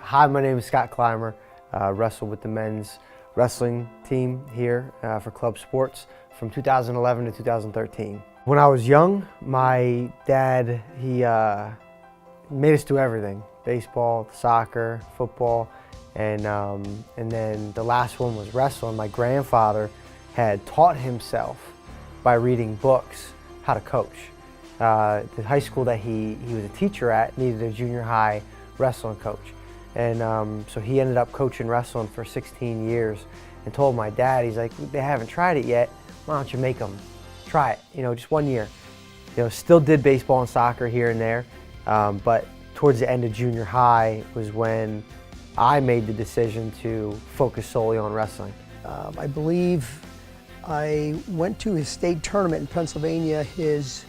Hi, my name is Scott Clymer. Wrestled with the men's wrestling team here for club sports from 2011 to 2013. When I was young, my dad, he made us do everything: baseball, soccer, football, and then the last one was wrestling. My grandfather had taught himself by reading books how to coach. The high school that he was a teacher at needed a junior high wrestling coach. And so he ended up coaching wrestling for 16 years and told my dad, he's like, they haven't tried it yet, why don't you make them try it, just 1 year. Still did baseball and soccer here and there, but towards the end of junior high was when I made the decision to focus solely on wrestling. I believe I went to his state tournament in Pennsylvania his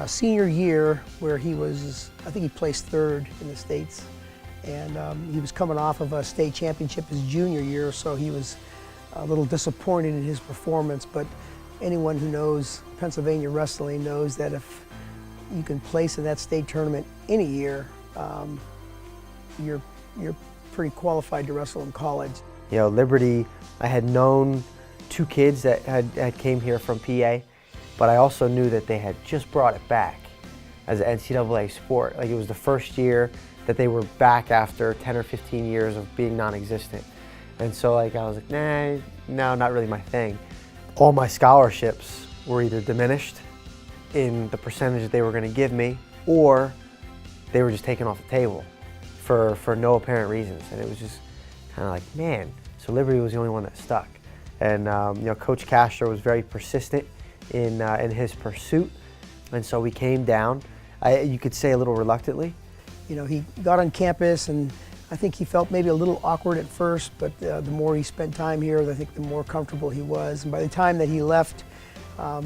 senior year, where he was, I think he placed third in the states. And he was coming off of a state championship his junior year, so he was a little disappointed in his performance. But anyone who knows Pennsylvania wrestling knows that if you can place in that state tournament any year, you're pretty qualified to wrestle in college. Liberty, I had known two kids that had came here from PA, but I also knew that they had just brought it back as an NCAA sport. Like, it was the first year that they were back after 10 or 15 years of being non-existent. And so I was like, nah, no, not really my thing. All my scholarships were either diminished in the percentage that they were gonna give me, or they were just taken off the table for no apparent reasons. And it was just kind of like, man, so Liberty was the only one that stuck. And Coach Castro was very persistent in his pursuit. And so we came down, you could say a little reluctantly. He got on campus, and I think he felt maybe a little awkward at first, but the more he spent time here, I think the more comfortable he was. And by the time that he left, I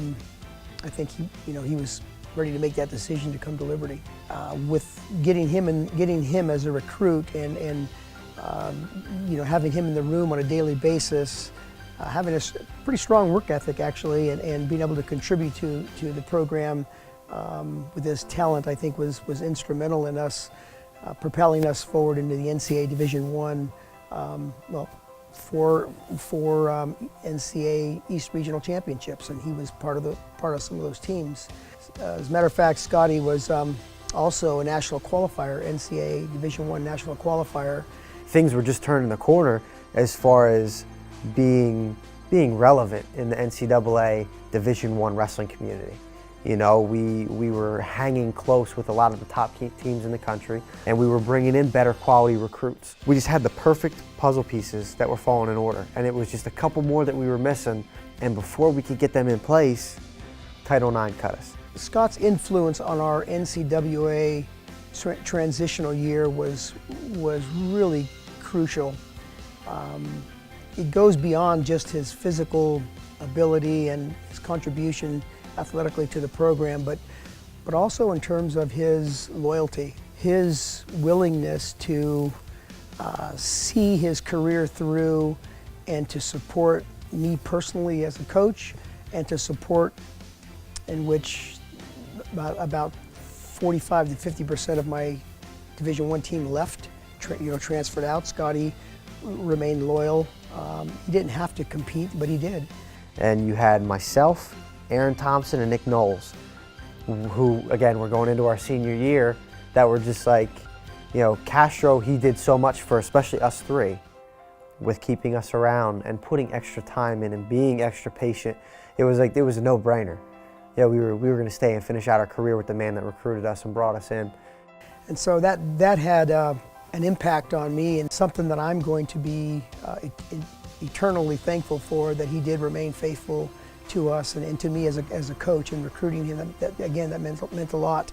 think he was ready to make that decision to come to Liberty. With getting him as a recruit and having him in the room on a daily basis, having a pretty strong work ethic actually, and being able to contribute to the program with his talent, I think was instrumental in us propelling us forward into the NCAA Division I, four NCAA East Regional Championships, and he was part of some of those teams. As a matter of fact, Scotty was also a national qualifier, NCAA Division I national qualifier. Things were just turning the corner as far as being relevant in the NCAA Division I wrestling community. We were hanging close with a lot of the top teams in the country, and we were bringing in better quality recruits. We just had the perfect puzzle pieces that were falling in order, and it was just a couple more that we were missing, and before we could get them in place, Title IX cut us. Scott's influence on our NCAA transitional year was really crucial. It goes beyond just his physical ability and his contribution athletically to the program, but also in terms of his loyalty, his willingness to see his career through and to support me personally as a coach, and to support in which about 45 to 50% of my Division I team left, transferred out. Scotty remained loyal. He didn't have to compete, but he did. And you had myself, Aaron Thompson, and Nick Knowles, who, again, were going into our senior year, that were just like, Castro, he did so much for especially us three with keeping us around and putting extra time in and being extra patient. It was a no-brainer. We were going to stay and finish out our career with the man that recruited us and brought us in. And so that had an impact on me, and something that I'm going to be eternally thankful for, that he did remain faithful to us and to me as a coach, and recruiting him. That meant a lot.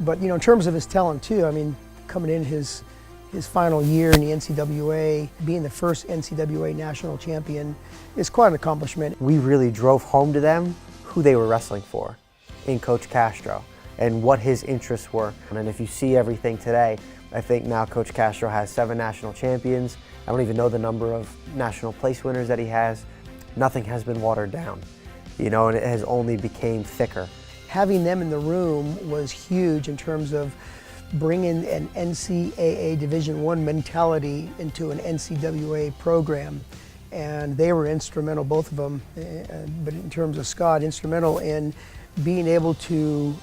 But in terms of his talent too, coming in his final year in the NCAA, being the first NCAA national champion is quite an accomplishment. We really drove home to them who they were wrestling for in Coach Castro and what his interests were. And if you see everything today, I think now Coach Castro has 7 national champions. I don't even know the number of national place winners that he has. Nothing has been watered down, and it has only became thicker. Having them in the room was huge in terms of bringing an NCAA Division I mentality into an NCAA program. And they were instrumental, both of them, but in terms of Scott, instrumental in being able to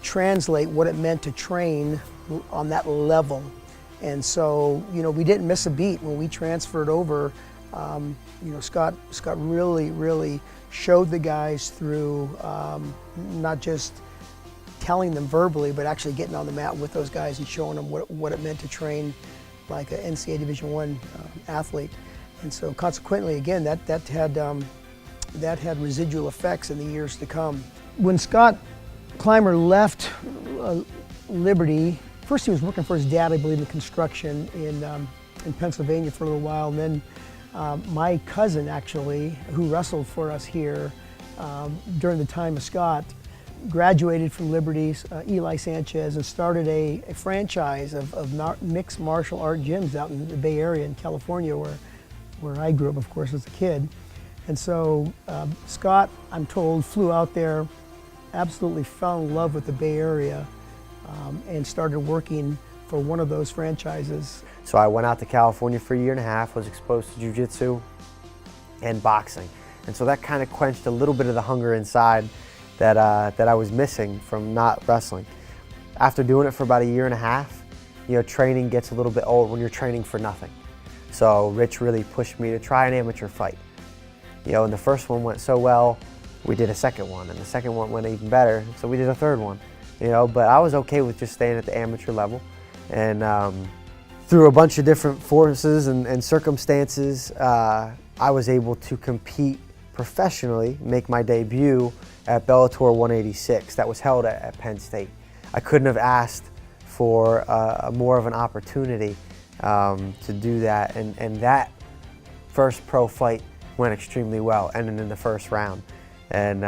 translate what it meant to train on that level. And so, we didn't miss a beat when we transferred over. Scott really showed the guys through not just telling them verbally, but actually getting on the mat with those guys and showing them what it meant to train like an NCAA Division I athlete. And so consequently, again, that had residual effects in the years to come. When Scott Clymer left Liberty, first he was working for his dad, I believe, in construction in Pennsylvania for a little while. And then my cousin, actually, who wrestled for us here during the time of Scott, graduated from Liberty's Eli Sanchez and started a franchise of mixed martial art gyms out in the Bay Area in California, where I grew up, of course, as a kid. And so Scott, I'm told, flew out there, absolutely fell in love with the Bay Area, and started working for one of those franchises. So I went out to California for a year and a half, was exposed to jiu-jitsu and boxing. And so that kind of quenched a little bit of the hunger inside that I was missing from not wrestling. After doing it for about a year and a half, training gets a little bit old when you're training for nothing. So Rich really pushed me to try an amateur fight. And the first one went so well, we did a second one, and the second one went even better, so we did a third one. But I was okay with just staying at the amateur level. And through a bunch of different forces and circumstances, I was able to compete professionally, make my debut at Bellator 186 that was held at Penn State. I couldn't have asked for more of an opportunity to do that, and that first pro fight went extremely well, ending in the first round. And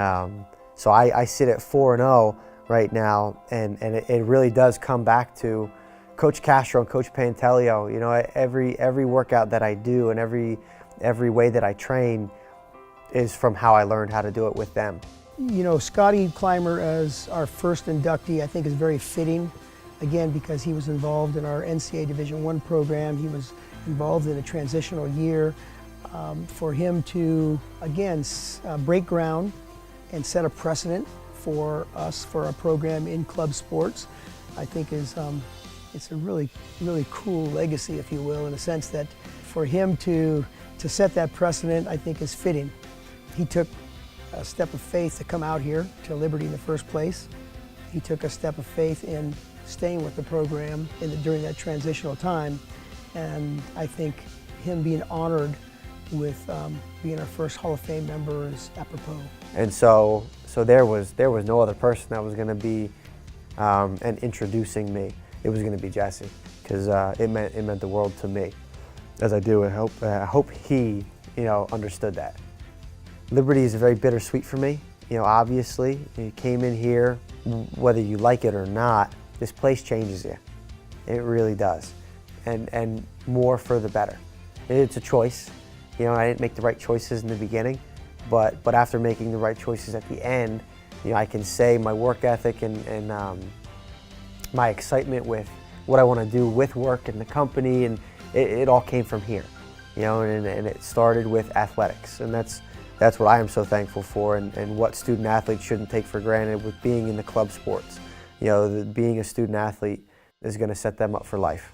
so I sit at 4-0 right now, and it really does come back to Coach Castro and Coach Pantelio. Every workout that I do and every way that I train is from how I learned how to do it with them. Scotty Clymer as our first inductee, I think, is very fitting. Again, because he was involved in our NCAA Division I program, he was involved in a transitional year. For him to, again, break ground and set a precedent for us, for our program in club sports, I think it's a really cool legacy, if you will, in a sense that for him to set that precedent, I think, is fitting. He took a step of faith to come out here to Liberty in the first place. He took a step of faith in staying with the program during that transitional time, and I think him being honored with being our first Hall of Fame member is apropos. And so there was no other person that was going to be and introducing me. It was going to be Jesse, because it meant the world to me. As I do, I hope he understood that. Liberty is very bittersweet for me. Obviously, you came in here, whether you like it or not, this place changes you. It really does, and more for the better. It's a choice. I didn't make the right choices in the beginning, but after making the right choices at the end, I can say my work ethic and my excitement with what I want to do with work and the company, and it all came from here. And it started with athletics, and that's what I am so thankful for, and what student athletes shouldn't take for granted with being in the club sports. Being a student athlete is going to set them up for life.